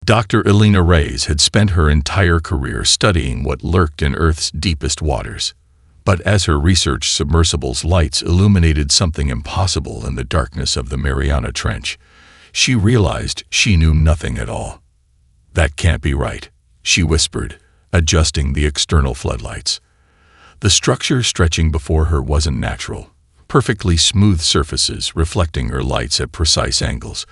Dr. Elena Reyes had spent her entire career studying what lurked in Earth's deepest waters. But as her research submersible's lights illuminated something impossible in the darkness of the Mariana Trench, she realized she knew nothing at all. "That can't be right," she whispered, adjusting the external floodlights. The structure stretching before her wasn't natural. Perfectly smooth surfaces reflecting her lights at precise angles,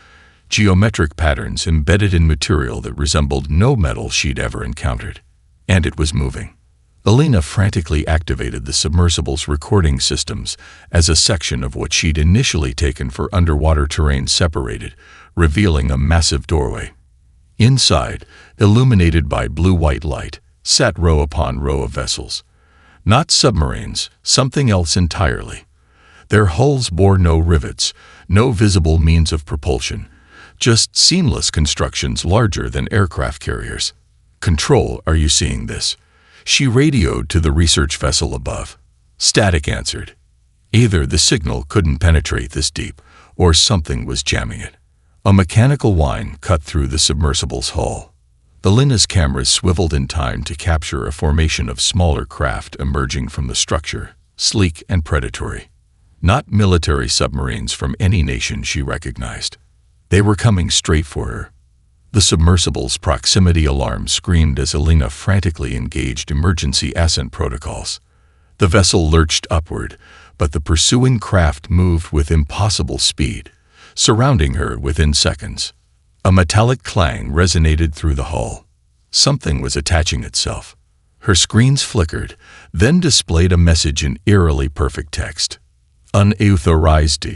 geometric patterns embedded in material that resembled no metal she'd ever encountered. And it was moving. Elena frantically activated the submersible's recording systems as a section of what she'd initially taken for underwater terrain separated, revealing a massive doorway. Inside, illuminated by blue-white light, sat row upon row of vessels. Not submarines, something else entirely. Their hulls bore no rivets, no visible means of propulsion, just seamless constructions larger than aircraft carriers. "Control, are you seeing this?" She radioed to the research vessel above. Static answered. Either the signal couldn't penetrate this deep, or something was jamming it. A mechanical whine cut through the submersible's hull. Elena's cameras swiveled in time to capture a formation of smaller craft emerging from the structure, sleek and predatory. Not military submarines from any nation she recognized. They were coming straight for her. The submersible's proximity alarm screamed as Elena frantically engaged emergency ascent protocols. The vessel lurched upward, but the pursuing craft moved with impossible speed, surrounding her within seconds. A metallic clang resonated through the hull. Something was attaching itself. Her screens flickered, then displayed a message in eerily perfect text. "Unauthorized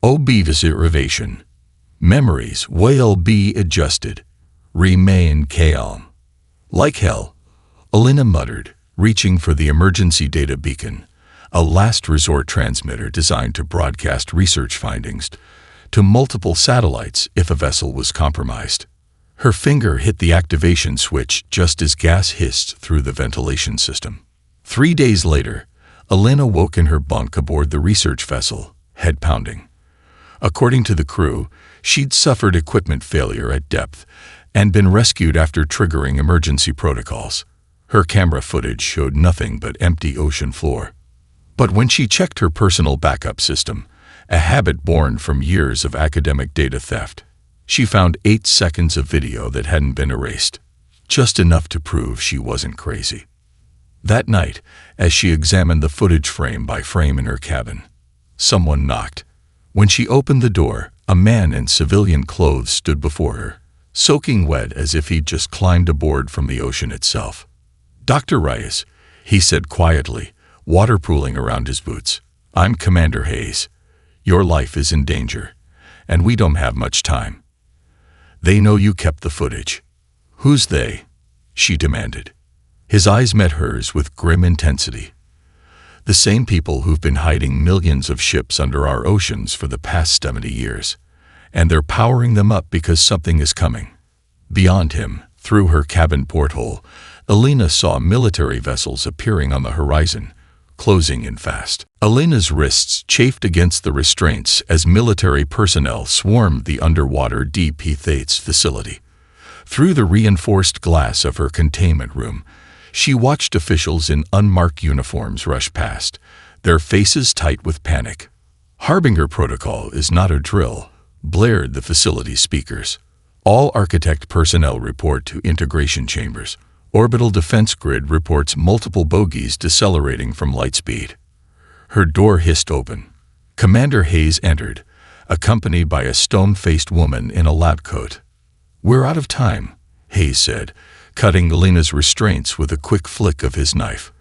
observation. Memories will be adjusted. Remain calm." "Like hell," Elena muttered, reaching for the emergency data beacon, a last resort transmitter designed to broadcast research findings to multiple satellites if a vessel was compromised. Her finger hit the activation switch just as gas hissed through the ventilation system. 3 days later, Elena woke in her bunk aboard the research vessel, head pounding. According to the crew, she'd suffered equipment failure at depth and been rescued after triggering emergency protocols. Her camera footage showed nothing but empty ocean floor. But when she checked her personal backup system, a habit born from years of academic data theft, she found 8 seconds of video that hadn't been erased, just enough to prove she wasn't crazy. That night, as she examined the footage frame by frame in her cabin, someone knocked. When she opened the door, a man in civilian clothes stood before her, soaking wet as if he'd just climbed aboard from the ocean itself. "Dr. Reyes," he said quietly, water pooling around his boots. "I'm Commander Hayes. Your life is in danger, and we don't have much time." "They know you kept the footage." "Who's they?" she demanded. His eyes met hers with grim intensity. "The same people who've been hiding millions of ships under our oceans for the past 70 years. And they're powering them up because something is coming." Beyond him, through her cabin porthole, Elena saw military vessels appearing on the horizon, closing in fast. Elena's wrists chafed against the restraints as military personnel swarmed the underwater DP Thates facility. Through the reinforced glass of her containment room, she watched officials in unmarked uniforms rush past, their faces tight with panic. "Harbinger Protocol is not a drill," blared the facility speakers. "All Architect personnel report to integration chambers. Orbital Defense Grid reports multiple bogies decelerating from light speed." Her door hissed open. Commander Hayes entered, accompanied by a stone-faced woman in a lab coat. "We're out of time," Hayes said, cutting Elena's restraints with a quick flick of his knife.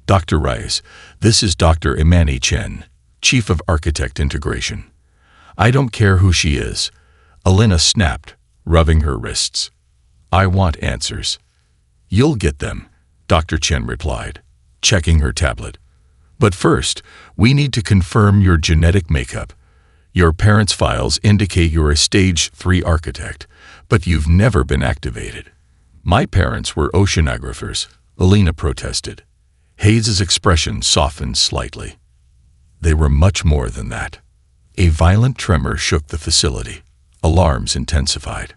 "Dr. Reyes, this is Dr. Imani Chen, Chief of Architect Integration." "I don't care who she is," Elena snapped, rubbing her wrists. "I want answers." "You'll get them," Dr. Chen replied, checking her tablet. "But first, we need to confirm your genetic makeup. Your parents' files indicate you're a Stage 3 architect, but you've never been activated." "My parents were oceanographers," Elena protested. Hayes' expression softened slightly. "They were much more than that." A violent tremor shook the facility. Alarms intensified.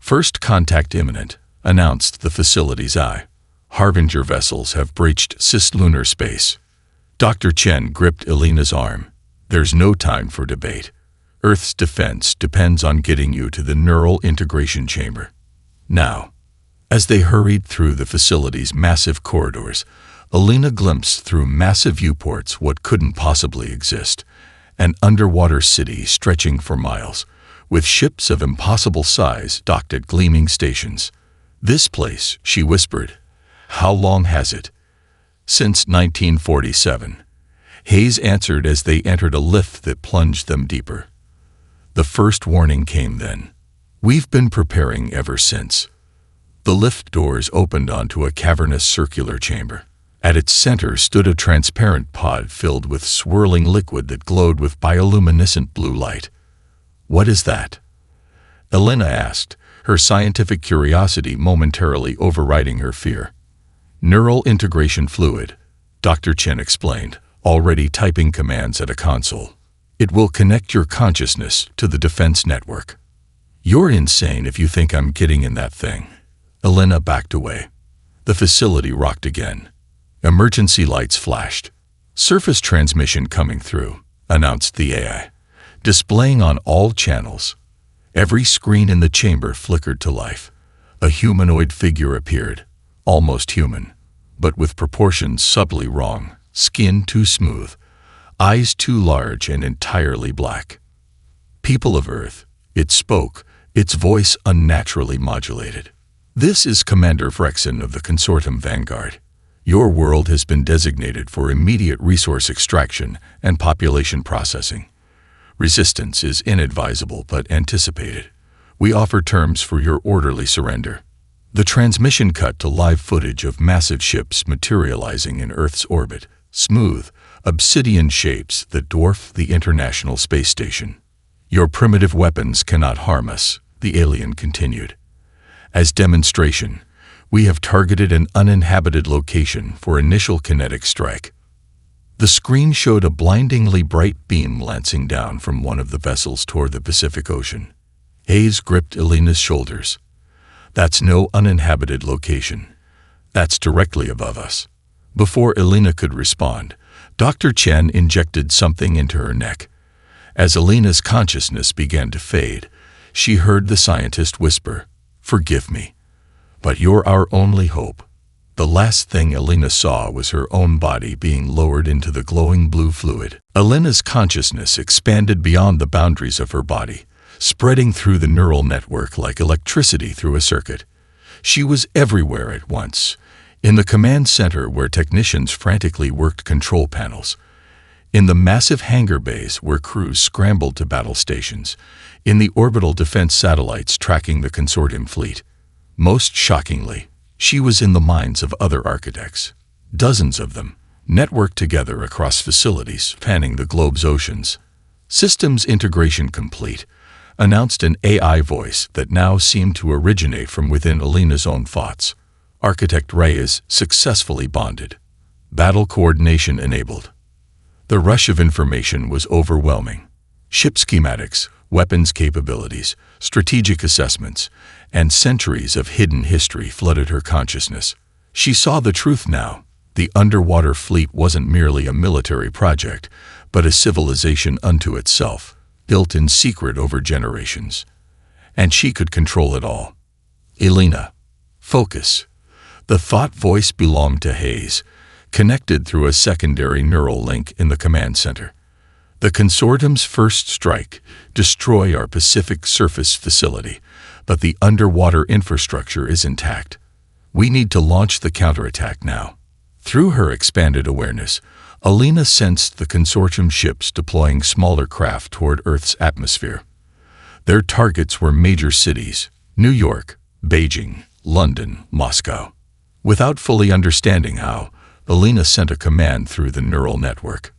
"First contact imminent," announced the facility's eye. "Harbinger vessels have breached cislunar space." Dr. Chen gripped Elena's arm. "There's no time for debate. Earth's defense depends on getting you to the neural integration chamber. Now." As they hurried through the facility's massive corridors, Elena glimpsed through massive viewports what couldn't possibly exist: an underwater city stretching for miles, with ships of impossible size docked at gleaming stations. "This place," she whispered. "How long has it?" "Since 1947. Hayes answered as they entered a lift that plunged them deeper. "The first warning came then. We've been preparing ever since." The lift doors opened onto a cavernous circular chamber. At its center stood a transparent pod filled with swirling liquid that glowed with bioluminescent blue light. "What is that?" Elena asked, her scientific curiosity momentarily overriding her fear. "Neural integration fluid," Dr. Chen explained, already typing commands at a console. "It will connect your consciousness to the defense network." "You're insane if you think I'm getting in that thing." Elena backed away. The facility rocked again. Emergency lights flashed. "Surface transmission coming through," announced the AI, displaying on all channels. Every screen in the chamber flickered to life. A humanoid figure appeared, almost human, but with proportions subtly wrong, skin too smooth, eyes too large and entirely black. "People of Earth," it spoke, its voice unnaturally modulated. "This is Commander Frexen of the Consortium Vanguard. Your world has been designated for immediate resource extraction and population processing. Resistance is inadvisable but anticipated. We offer terms for your orderly surrender." The transmission cut to live footage of massive ships materializing in Earth's orbit, smooth, obsidian shapes that dwarf the International Space Station. "Your primitive weapons cannot harm us," the alien continued. "As demonstration, we have targeted an uninhabited location for initial kinetic strike." The screen showed a blindingly bright beam lancing down from one of the vessels toward the Pacific Ocean. Hayes gripped Elena's shoulders. "That's no uninhabited location. That's directly above us." Before Elena could respond, Dr. Chen injected something into her neck. As Elena's consciousness began to fade, she heard the scientist whisper, "Forgive me, but you're our only hope." The last thing Elena saw was her own body being lowered into the glowing blue fluid. Elena's consciousness expanded beyond the boundaries of her body, spreading through the neural network like electricity through a circuit. She was everywhere at once, in the command center where technicians frantically worked control panels, in the massive hangar bays where crews scrambled to battle stations, in the orbital defense satellites tracking the consortium fleet. Most shockingly, she was in the minds of other architects, dozens of them, networked together across facilities spanning the globe's oceans. "Systems integration complete," announced an AI voice that now seemed to originate from within Elena's own thoughts. "Architect Reyes successfully bonded. Battle coordination enabled." The rush of information was overwhelming. Ship schematics, weapons capabilities, strategic assessments, and centuries of hidden history flooded her consciousness. She saw the truth now. The underwater fleet wasn't merely a military project, but a civilization unto itself, built in secret over generations. And she could control it all. "Elena, focus." The thought voice belonged to Hayes, connected through a secondary neural link in the command center. "The consortium's first strike, destroy our Pacific surface facility, but the underwater infrastructure is intact. We need to launch the counterattack now." Through her expanded awareness, Elena sensed the consortium ships deploying smaller craft toward Earth's atmosphere. Their targets were major cities: New York, Beijing, London, Moscow. Without fully understanding how, Elena sent a command through the neural network.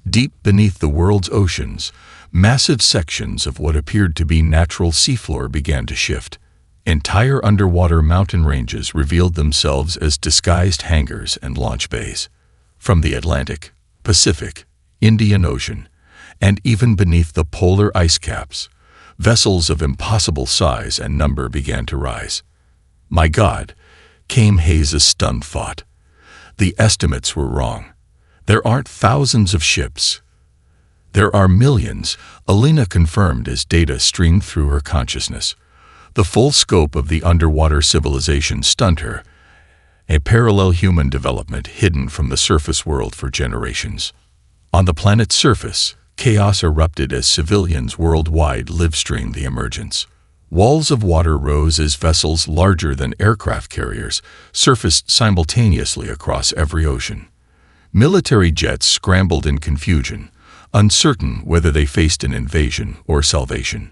Deep beneath the world's oceans, massive sections of what appeared to be natural seafloor began to shift. Entire underwater mountain ranges revealed themselves as disguised hangars and launch bays. From the Atlantic, Pacific, Indian Ocean, and even beneath the polar ice caps, Vessels of impossible size and number began to rise. "My God," came Hayes' stunned thought. "The estimates were wrong. There aren't thousands of ships. There are millions," Alina confirmed as data streamed through her consciousness. The full scope of the underwater civilization stunned her, a parallel human development hidden from the surface world for generations. On the planet's surface, chaos erupted as civilians worldwide live-streamed the emergence. Walls of water rose as vessels larger than aircraft carriers surfaced simultaneously across every ocean. Military jets scrambled in confusion, uncertain whether they faced an invasion or salvation.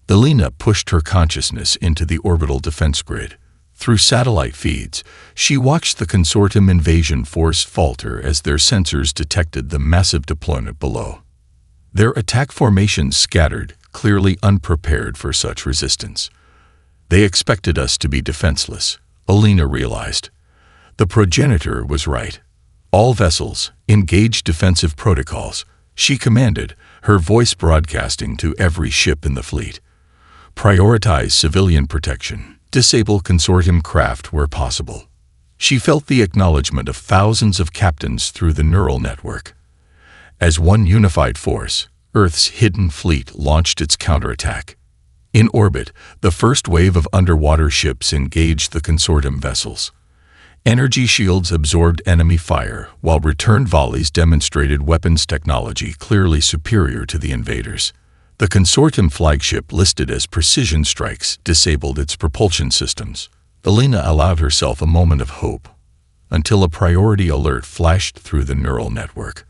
Alina pushed her consciousness into the orbital defense grid. Through satellite feeds, she watched the consortium invasion force falter as their sensors detected the massive deployment below. Their attack formations scattered, clearly unprepared for such resistance. They expected us to be defenseless, Alina realized. The progenitor was right. "All vessels, engage defensive protocols," she commanded, her voice broadcasting to every ship in the fleet. "Prioritize civilian protection. Disable consortium craft where possible." She felt the acknowledgement of thousands of captains through the neural network. As one unified force, Earth's hidden fleet launched its counterattack. In orbit, the first wave of underwater ships engaged the consortium vessels. Energy shields absorbed enemy fire, while return volleys demonstrated weapons technology clearly superior to the invaders. The consortium flagship, listed as precision strikes, disabled its propulsion systems. Alina allowed herself a moment of hope, until a priority alert flashed through the neural network.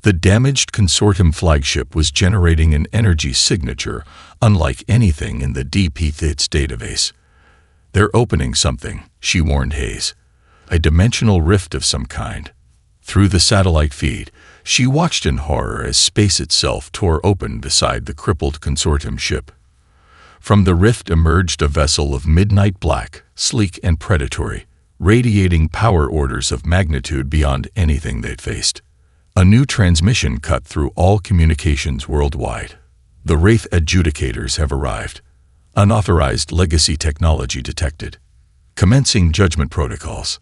The damaged consortium flagship was generating an energy signature unlike anything in the deep its database. "They're opening something," she warned Hayes. "A dimensional rift of some kind." Through the satellite feed, she watched in horror as space itself tore open beside the crippled consortium ship. From the rift emerged a vessel of midnight black, sleek and predatory, radiating power orders of magnitude beyond anything they'd faced. A new transmission cut through all communications worldwide. "The Wraith adjudicators have arrived. Unauthorized legacy technology detected. Commencing judgment protocols."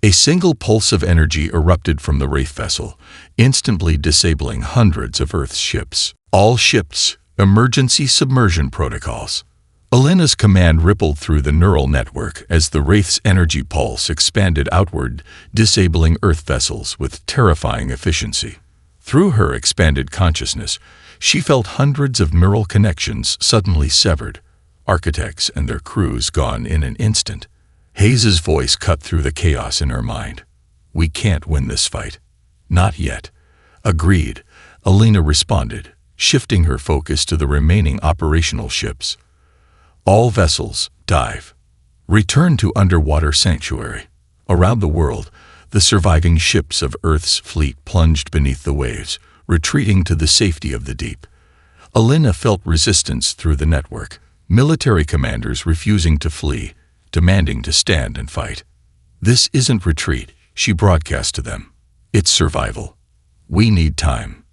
A single pulse of energy erupted from the Wraith vessel, instantly disabling hundreds of Earth's ships. "All ships, emergency submersion protocols." Alina's command rippled through the neural network as the Wraith's energy pulse expanded outward, disabling Earth vessels with terrifying efficiency. Through her expanded consciousness, she felt hundreds of neural connections suddenly severed, architects and their crews gone in an instant. Hayes' voice cut through the chaos in her mind. "We can't win this fight." "Not yet." "Agreed," Alina responded, shifting her focus to the remaining operational ships. "All vessels, dive. Return to underwater sanctuary." Around the world, the surviving ships of Earth's fleet plunged beneath the waves, retreating to the safety of the deep. Alina felt resistance through the network, military commanders refusing to flee, demanding to stand and fight. "This isn't retreat," she broadcast to them. "It's survival. We need time."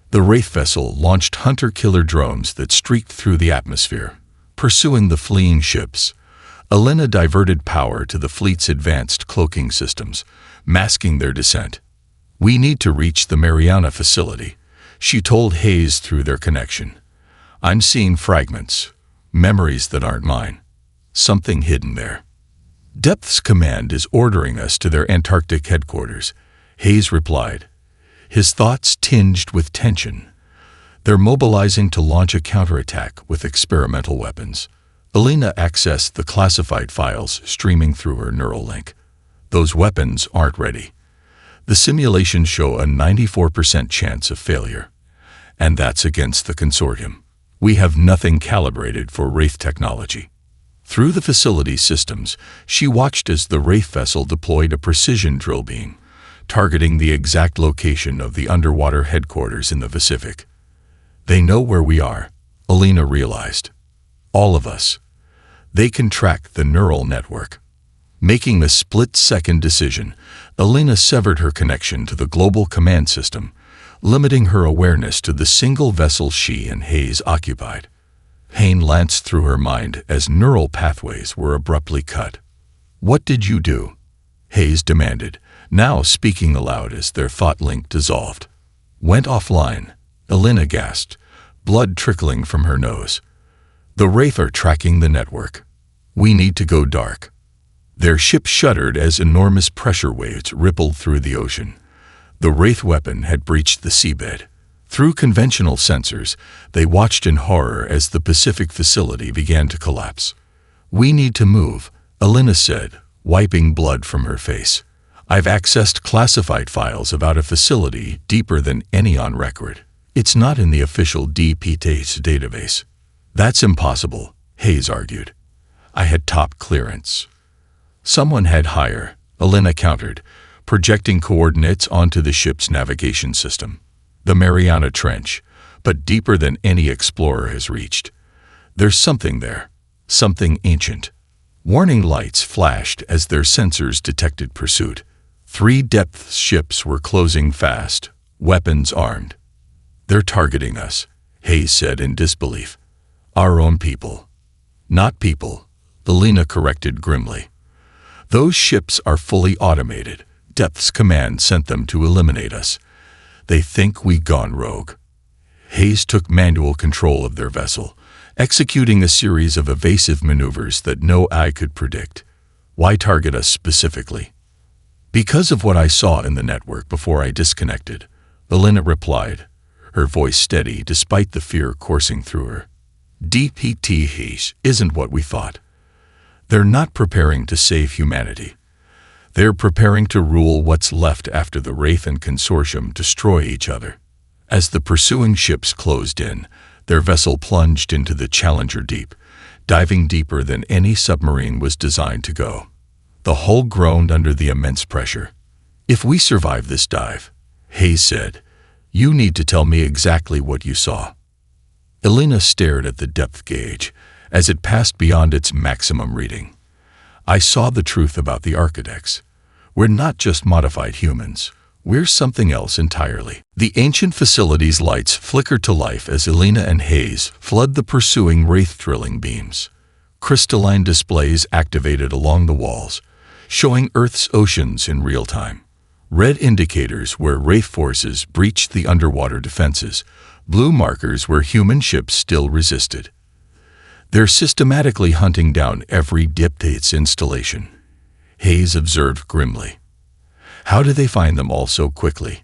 The Wraith vessel launched hunter-killer drones that streaked through the atmosphere, pursuing the fleeing ships. Alina diverted power to the fleet's advanced cloaking systems, masking their descent. "We need to reach the Mariana facility," she told Hayes through their connection. "I'm seeing fragments, memories that aren't mine. Something hidden there." "Depth's command is ordering us to their Antarctic headquarters," Hayes replied, his thoughts tinged with tension. "They're mobilizing to launch a counterattack with experimental weapons." Alina accessed the classified files streaming through her neural link. "Those weapons aren't ready. The simulations show a 94% chance of failure. And that's against the consortium. We have nothing calibrated for Wraith technology." Through the facility's systems, she watched as the Wraith vessel deployed a precision drill beam, targeting the exact location of the underwater headquarters in the Pacific. "They know where we are," Alina realized. "All of us." They can track the neural network. Making a split-second decision, Alina severed her connection to the global command system, limiting her awareness to the single vessel she and Hayes occupied. Pain lanced through her mind as neural pathways were abruptly cut. "What did you do?" Hayes demanded, now speaking aloud as their thought link dissolved. "Went offline," Elena gasped, blood trickling from her nose. "The Wraith are tracking the network. We need to go dark." Their ship shuddered as enormous pressure waves rippled through the ocean. The Wraith weapon had breached the seabed. Through conventional sensors, they watched in horror as the Pacific facility began to collapse. "We need to move," Elena said, wiping blood from her face. "I've accessed classified files about a facility deeper than any on record. It's not in the official DPT's database." "That's impossible," Hayes argued. "I had top clearance." "Someone had higher," Elena countered, projecting coordinates onto the ship's navigation system. "The Mariana Trench, but deeper than any explorer has reached. There's something there, something ancient." Warning lights flashed as their sensors detected pursuit. 3 depth ships were closing fast, weapons armed. "They're targeting us," Hayes said in disbelief. "Our own people." "Not people," Elena corrected grimly. "Those ships are fully automated. Depth's command sent them to eliminate us. They think we've gone rogue." Hayes took manual control of their vessel, executing a series of evasive maneuvers that no eye could predict. "Why target us specifically?" "Because of what I saw in the network before I disconnected," Elena replied, her voice steady despite the fear coursing through her. "DPT isn't what we thought. They're not preparing to save humanity. They're preparing to rule what's left after the Wraith and Consortium destroy each other." As the pursuing ships closed in, their vessel plunged into the Challenger Deep, diving deeper than any submarine was designed to go. The hull groaned under the immense pressure. "If we survive this dive," Hayes said, "you need to tell me exactly what you saw." Elena stared at the depth gauge as it passed beyond its maximum reading. "I saw the truth about the architects. We're not just modified humans. We're something else entirely." The ancient facility's lights flickered to life as Elena and Hayes flooded the pursuing Wraith drilling beams. Crystalline displays activated along the walls, showing Earth's oceans in real time. Red indicators where Wraith forces breached the underwater defenses, blue markers where human ships still resisted. "They're systematically hunting down every diptate's installation," Hayes observed grimly. "How do they find them all so quickly?"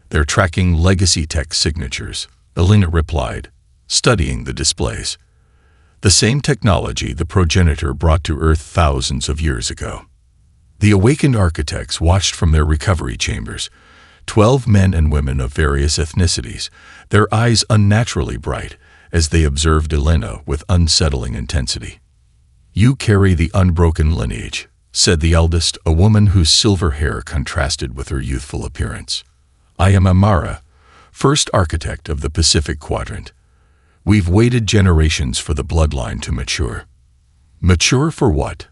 "They're tracking legacy tech signatures," Elena replied, studying the displays. "The same technology the progenitor brought to Earth thousands of years ago." The awakened architects watched from their recovery chambers, 12 men and women of various ethnicities, their eyes unnaturally bright as they observed Elena with unsettling intensity. "You carry the unbroken lineage," said the eldest, a woman whose silver hair contrasted with her youthful appearance. "I am Amara, first architect of the Pacific Quadrant. We've waited generations for the bloodline to mature." "Mature for what?"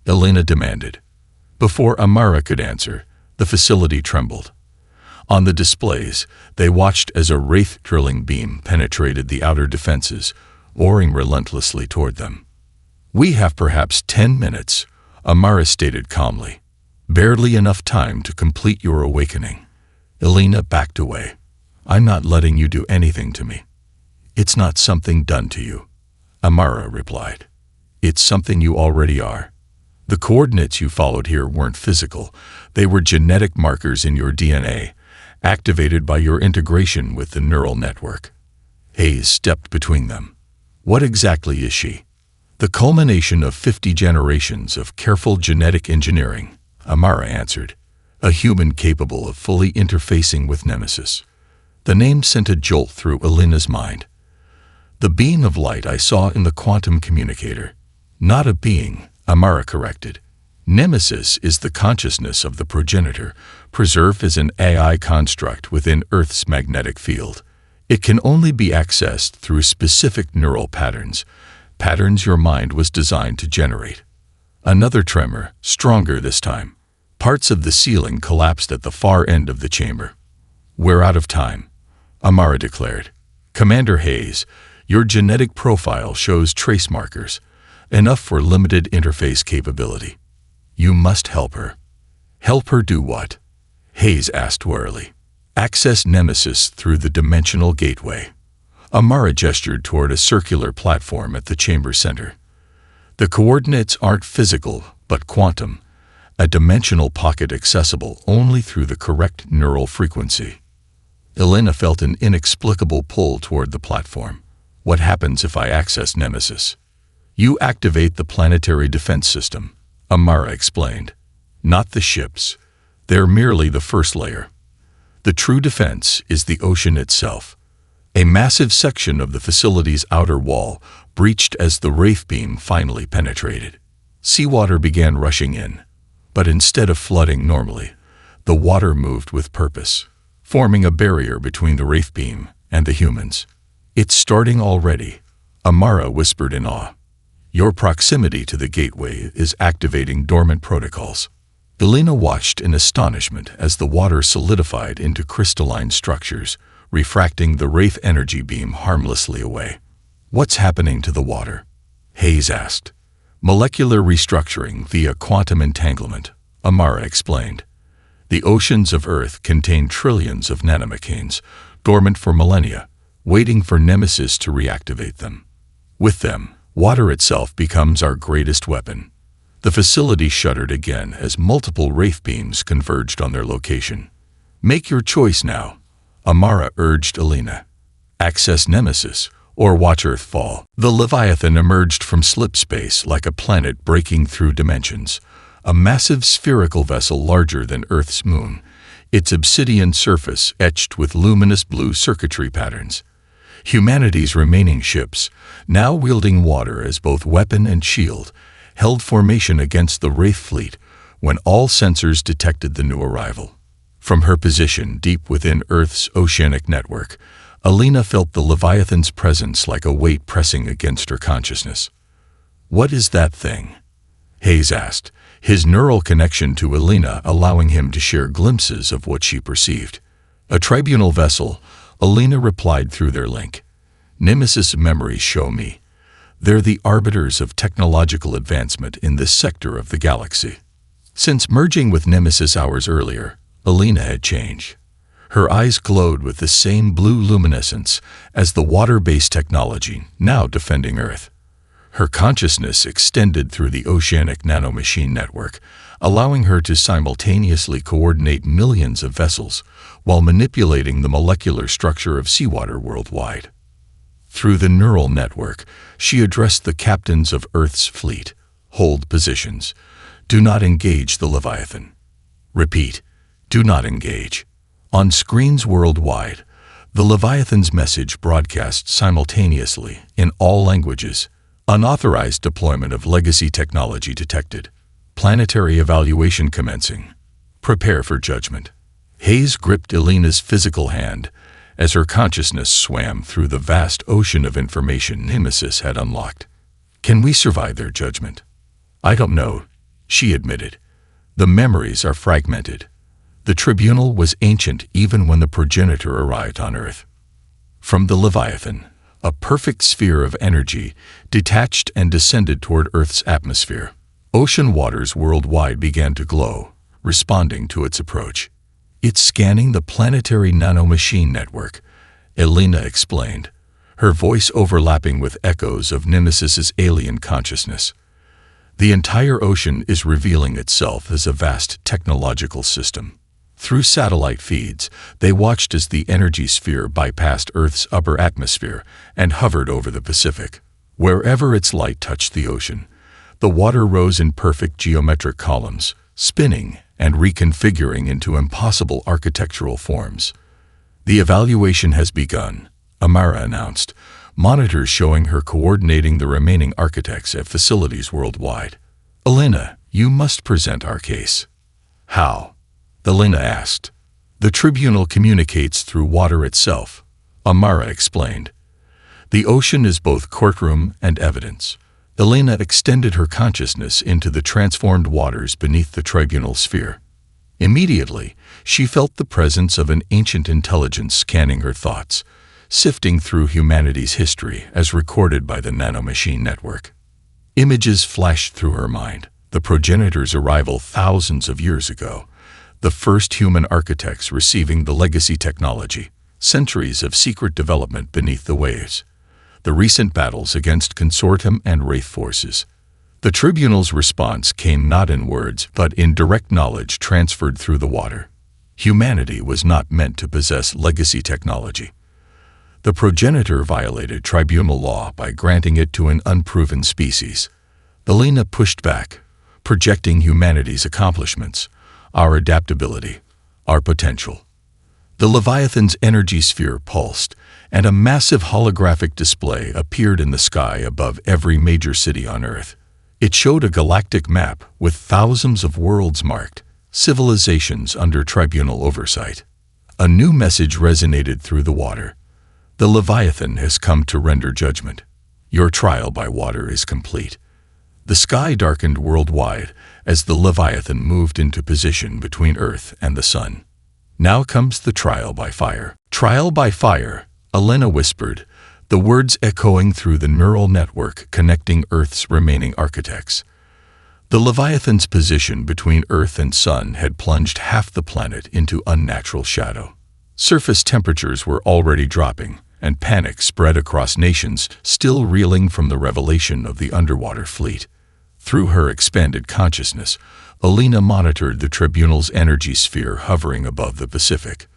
Elena demanded. Before Amara could answer, the facility trembled. On the displays, they watched as a Wraith drilling beam penetrated the outer defenses, oaring relentlessly toward them. "We have perhaps 10 minutes, Amara stated calmly. "Barely enough time to complete your awakening." Elena backed away. "I'm not letting you do anything to me." "It's not something done to you," Amara replied. "It's something you already are. The coordinates you followed here weren't physical. They were genetic markers in your DNA, activated by your integration with the neural network." Hayes stepped between them. "What exactly is she?" "The culmination of 50 generations of careful genetic engineering," Amara answered. "A human capable of fully interfacing with Nemesis." The name sent a jolt through Elena's mind. "The being of light I saw in the quantum communicator." "Not a being," Amara corrected. "Nemesis is the consciousness of the progenitor, preserved as an AI construct within Earth's magnetic field. It can only be accessed through specific neural patterns your mind was designed to generate." Another tremor, stronger this time. Parts of the ceiling collapsed at the far end of the chamber. "We're out of time," Amara declared. "Commander Hayes, Your genetic profile shows trace markers, enough for limited interface capability. You must help her. Help her do what? Hayes asked warily. Access Nemesis through the dimensional gateway. Amara gestured toward a circular platform at the chamber center. The coordinates aren't physical, but quantum, a dimensional pocket accessible only through the correct neural frequency. Elena felt an inexplicable pull toward the platform. What happens if I access Nemesis? You activate the planetary defense system, Amara explained. Not the ships. They're merely the first layer. The true defense is the ocean itself. A massive section of the facility's outer wall breached as the Wraith beam finally penetrated. Seawater began rushing in, but instead of flooding normally, the water moved with purpose, forming a barrier between the Wraith beam and the humans. It's starting already, Amara whispered in awe. Your proximity to the gateway is activating dormant protocols. Elena watched in astonishment as the water solidified into crystalline structures, refracting the Wraith energy beam harmlessly away. What's happening to the water? Hayes asked. Molecular restructuring via quantum entanglement, Amara explained. The oceans of Earth contain trillions of nanomechanes, dormant for millennia, waiting for Nemesis to reactivate them. With them, water itself becomes our greatest weapon. The facility shuddered again as multiple Wraith beams converged on their location. Make your choice now, Amara urged Elena. Access Nemesis, or watch Earth fall. The Leviathan emerged from slip space like a planet breaking through dimensions, a massive spherical vessel larger than Earth's moon, its obsidian surface etched with luminous blue circuitry patterns. Humanity's remaining ships, now wielding water as both weapon and shield, held formation against the Wraith fleet when all sensors detected the new arrival. From her position deep within Earth's oceanic network, Elena felt the Leviathan's presence like a weight pressing against her consciousness. What is that thing? Hayes asked, his neural connection to Elena allowing him to share glimpses of what she perceived. A tribunal vessel, Elena replied through their link. Nemesis memories show me. They're the arbiters of technological advancement in this sector of the galaxy. Since merging with Nemesis hours earlier, Elena had changed. Her eyes glowed with the same blue luminescence as the water-based technology now defending Earth. Her consciousness extended through the oceanic nanomachine network, allowing her to simultaneously coordinate millions of vessels while manipulating the molecular structure of seawater worldwide. Through the neural network, she addressed the captains of Earth's fleet. Hold positions. Do not engage the Leviathan. Repeat, do not engage. On screens worldwide, the Leviathan's message broadcast simultaneously in all languages. Unauthorized deployment of legacy technology detected. Planetary evaluation commencing. Prepare for judgment. Hayes gripped Elena's physical hand as her consciousness swam through the vast ocean of information Nemesis had unlocked. Can we survive their judgment? I don't know, she admitted. The memories are fragmented. The tribunal was ancient even when the progenitor arrived on Earth. From the Leviathan, a perfect sphere of energy detached and descended toward Earth's atmosphere. Ocean waters worldwide began to glow, responding to its approach. It's scanning the planetary nanomachine network, Elena explained, her voice overlapping with echoes of Nemesis's alien consciousness. The entire ocean is revealing itself as a vast technological system. Through satellite feeds, they watched as the energy sphere bypassed Earth's upper atmosphere and hovered over the Pacific. Wherever its light touched the ocean, the water rose in perfect geometric columns, spinning and reconfiguring into impossible architectural forms. The evaluation has begun, Amara announced, monitors showing her coordinating the remaining architects at facilities worldwide. Elena, you must present our case. How? Elena asked. The tribunal communicates through water itself, Amara explained. The ocean is both courtroom and evidence. Elena extended her consciousness into the transformed waters beneath the tribunal sphere. Immediately, she felt the presence of an ancient intelligence scanning her thoughts, sifting through humanity's history as recorded by the nanomachine network. Images flashed through her mind. The progenitor's arrival thousands of years ago, the first human architects receiving the legacy technology, centuries of secret development beneath the waves, the recent battles against consortium and wraith forces. The tribunal's response came not in words, but in direct knowledge transferred through the water. Humanity was not meant to possess legacy technology. The progenitor violated tribunal law by granting it to an unproven species. Elena pushed back, projecting humanity's accomplishments, our adaptability, our potential. The Leviathan's energy sphere pulsed, and a massive holographic display appeared in the sky above every major city on Earth. It showed a galactic map with thousands of worlds marked, civilizations under tribunal oversight. A new message resonated through the water. The Leviathan has come to render judgment. Your trial by water is complete. The sky darkened worldwide as the Leviathan moved into position between Earth and the sun. Now comes the trial by fire. Trial by fire, Elena whispered, the words echoing through the neural network connecting Earth's remaining architects. The Leviathan's position between Earth and Sun had plunged half the planet into unnatural shadow. Surface temperatures were already dropping, and panic spread across nations still reeling from the revelation of the underwater fleet. Through her expanded consciousness, Elena monitored the tribunal's energy sphere hovering above the Pacific.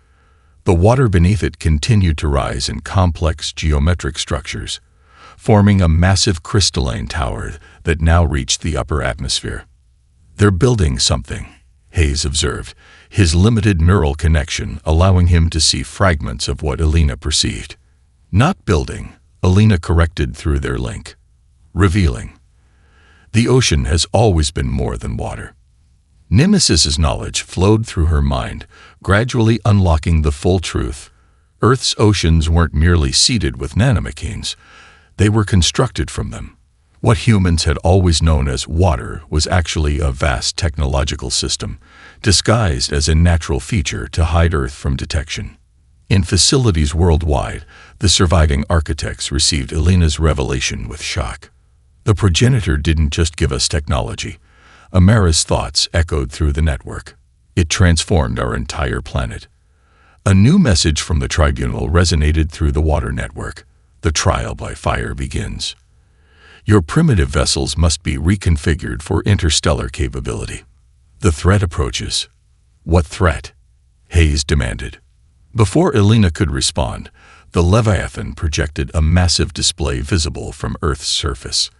The water beneath it continued to rise in complex geometric structures, forming a massive crystalline tower that now reached the upper atmosphere. They're building something, Hayes observed, his limited neural connection allowing him to see fragments of what Elena perceived. Not building, Elena corrected through their link. Revealing. The ocean has always been more than water. Nemesis's knowledge flowed through her mind, gradually unlocking the full truth. Earth's oceans weren't merely seeded with nanomachines. They were constructed from them. What humans had always known as water was actually a vast technological system, disguised as a natural feature to hide Earth from detection. In facilities worldwide, the surviving architects received Elena's revelation with shock. The progenitor didn't just give us technology. Amara's thoughts echoed through the network. It transformed our entire planet. A new message from the tribunal resonated through the water network. The trial by fire begins. Your primitive vessels must be reconfigured for interstellar capability. The threat approaches. What threat? Hayes demanded. Before Elena could respond, the Leviathan projected a massive display visible from Earth's surface.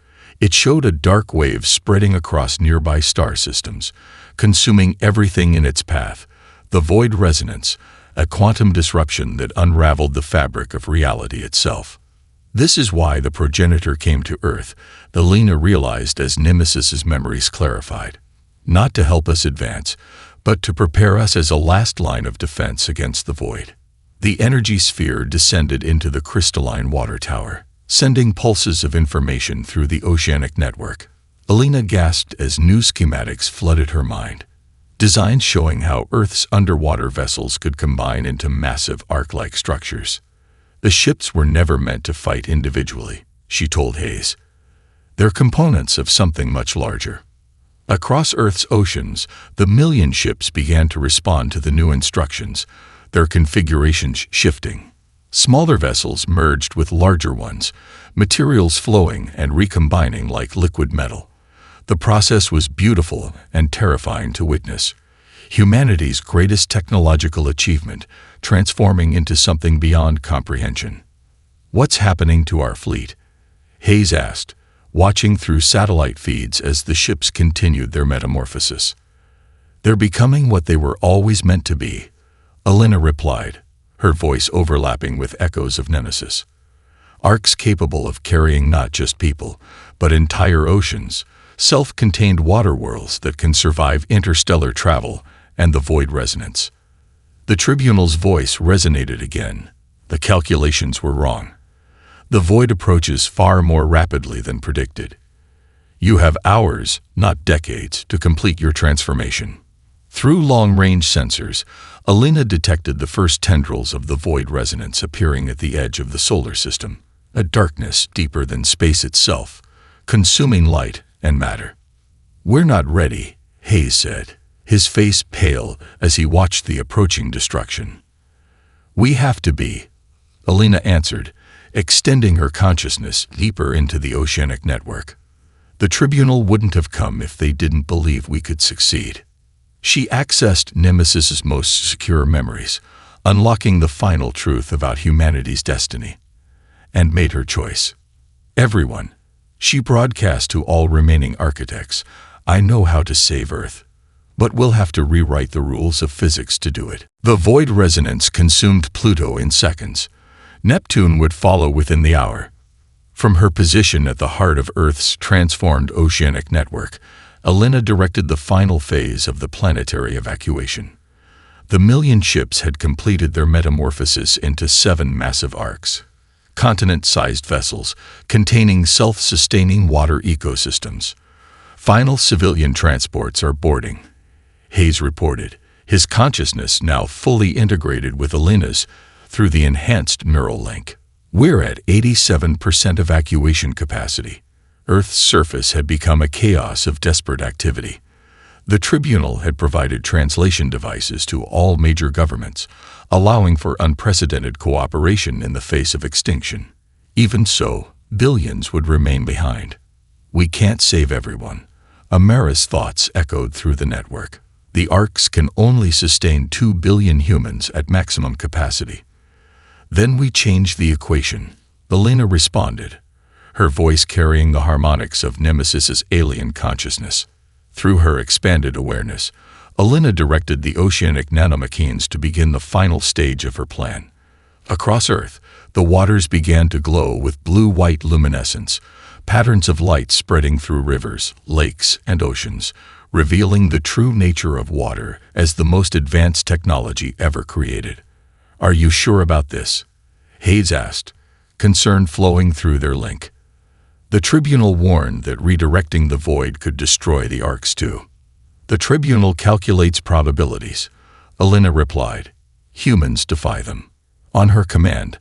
It showed a dark wave spreading across nearby star systems, consuming everything in its path. The void resonance, a quantum disruption that unraveled the fabric of reality itself. This is why the progenitor came to Earth, Elena realized as Nemesis's memories clarified. Not to help us advance, but to prepare us as a last line of defense against the void. The energy sphere descended into the crystalline water tower, sending pulses of information through the oceanic network. Elena gasped as new schematics flooded her mind. Designs showing how Earth's underwater vessels could combine into massive ark-like structures. The ships were never meant to fight individually, she told Hayes. They're components of something much larger. Across Earth's oceans, the million ships began to respond to the new instructions, their configurations shifting. Smaller vessels merged with larger ones, materials flowing and recombining like liquid metal. The process was beautiful and terrifying to witness. Humanity's greatest technological achievement, transforming into something beyond comprehension. What's happening to our fleet? Hayes asked, watching through satellite feeds as the ships continued their metamorphosis. They're becoming what they were always meant to be, Elena replied, her voice overlapping with echoes of Nemesis. Arcs capable of carrying not just people, but entire oceans, self-contained water worlds that can survive interstellar travel and the void resonance. The tribunal's voice resonated again. The calculations were wrong. The void approaches far more rapidly than predicted. You have hours, not decades, to complete your transformation. Through long-range sensors, Alina detected the first tendrils of the void resonance appearing at the edge of the solar system, a darkness deeper than space itself, consuming light and matter. "We're not ready," Hayes said, his face pale as he watched the approaching destruction. "We have to be," Alina answered, extending her consciousness deeper into the oceanic network. "The tribunal wouldn't have come if they didn't believe we could succeed." She accessed Nemesis's most secure memories, unlocking the final truth about humanity's destiny, and made her choice. "Everyone," she broadcast to all remaining architects, "I know how to save Earth, but we'll have to rewrite the rules of physics to do it." The void resonance consumed Pluto in seconds. Neptune would follow within the hour. From her position at the heart of Earth's transformed oceanic network, Alina directed the final phase of the planetary evacuation. The million ships had completed their metamorphosis into 7 massive arcs, continent-sized vessels containing self-sustaining water ecosystems. "Final civilian transports are boarding," Hayes reported, his consciousness now fully integrated with Alina's through the enhanced neural link. "We're at 87% evacuation capacity." Earth's surface had become a chaos of desperate activity. The tribunal had provided translation devices to all major governments, allowing for unprecedented cooperation in the face of extinction. Even so, billions would remain behind. "We can't save everyone." Amara's thoughts echoed through the network. "The Orcs can only sustain 2 billion humans at maximum capacity." "Then we change the equation," Alina responded, her voice carrying the harmonics of Nemesis's alien consciousness. Through her expanded awareness, Alina directed the oceanic nanomachines to begin the final stage of her plan. Across Earth, the waters began to glow with blue-white luminescence, patterns of light spreading through rivers, lakes, and oceans, revealing the true nature of water as the most advanced technology ever created. "Are you sure about this?" Hayes asked, concern flowing through their link. The tribunal warned that redirecting the void could destroy the Orcs too. "The tribunal calculates probabilities," Alina replied. "Humans defy them." On her command,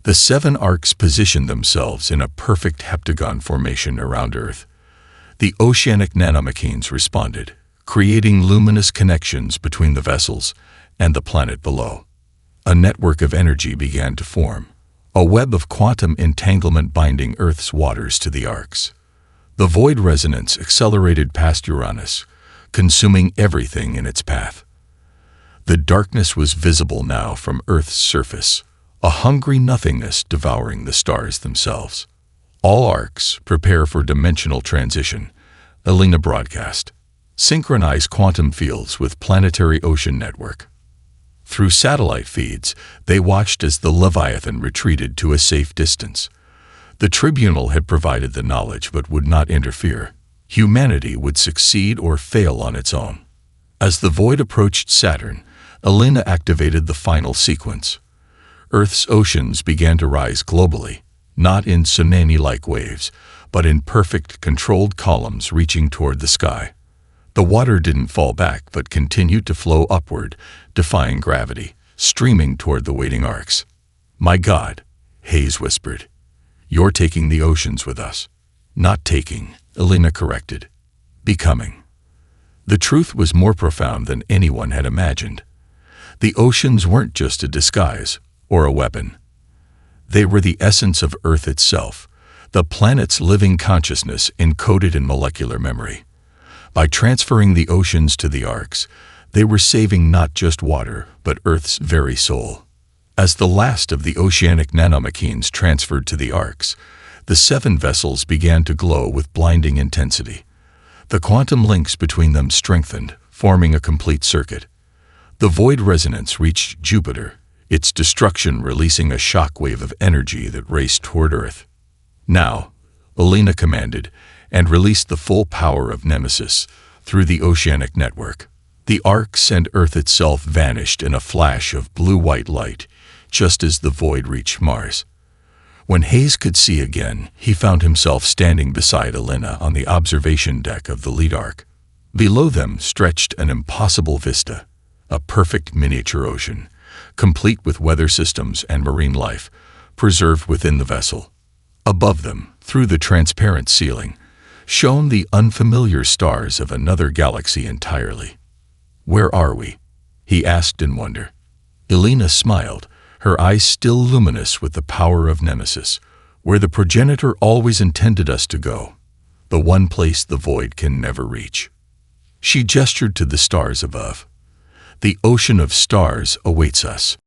the 7 Orcs positioned themselves in a perfect heptagon formation around Earth. The oceanic nanomachines responded, creating luminous connections between the vessels and the planet below. A network of energy began to form, a web of quantum entanglement binding Earth's waters to the Orcs. The void resonance accelerated past Uranus, consuming everything in its path. The darkness was visible now from Earth's surface, a hungry nothingness devouring the stars themselves. "All Orcs, prepare for dimensional transition," Alina broadcast. "Synchronize quantum fields with planetary ocean network." Through satellite feeds, they watched as the Leviathan retreated to a safe distance. The tribunal had provided the knowledge but would not interfere. Humanity would succeed or fail on its own. As the void approached Saturn, Alina activated the final sequence. Earth's oceans began to rise globally, not in tsunami-like waves, but in perfect, controlled columns reaching toward the sky. The water didn't fall back but continued to flow upward, defying gravity, streaming toward the waiting Orcs. "My God," Hayes whispered. "You're taking the oceans with us." "Not taking," Alina corrected. "Becoming." The truth was more profound than anyone had imagined. The oceans weren't just a disguise or a weapon. They were the essence of Earth itself, the planet's living consciousness encoded in molecular memory. By transferring the oceans to the Orcs, they were saving not just water, but Earth's very soul. As the last of the oceanic nanomachines transferred to the Orcs, the 7 vessels began to glow with blinding intensity. The quantum links between them strengthened, forming a complete circuit. The void resonance reached Jupiter, its destruction releasing a shock wave of energy that raced toward Earth. "Now," Alina commanded, and released the full power of Nemesis through the oceanic network. The Orcs and Earth itself vanished in a flash of blue-white light, just as the void reached Mars. When Hayes could see again, he found himself standing beside Alina on the observation deck of the lead Orc. Below them stretched an impossible vista, a perfect miniature ocean, complete with weather systems and marine life, preserved within the vessel. Above them, through the transparent ceiling, shone the unfamiliar stars of another galaxy entirely. "Where are we?" he asked in wonder. Elena smiled, her eyes still luminous with the power of Nemesis. "Where the progenitor always intended us to go, the one place the void can never reach." She gestured to the stars above. "The ocean of stars awaits us."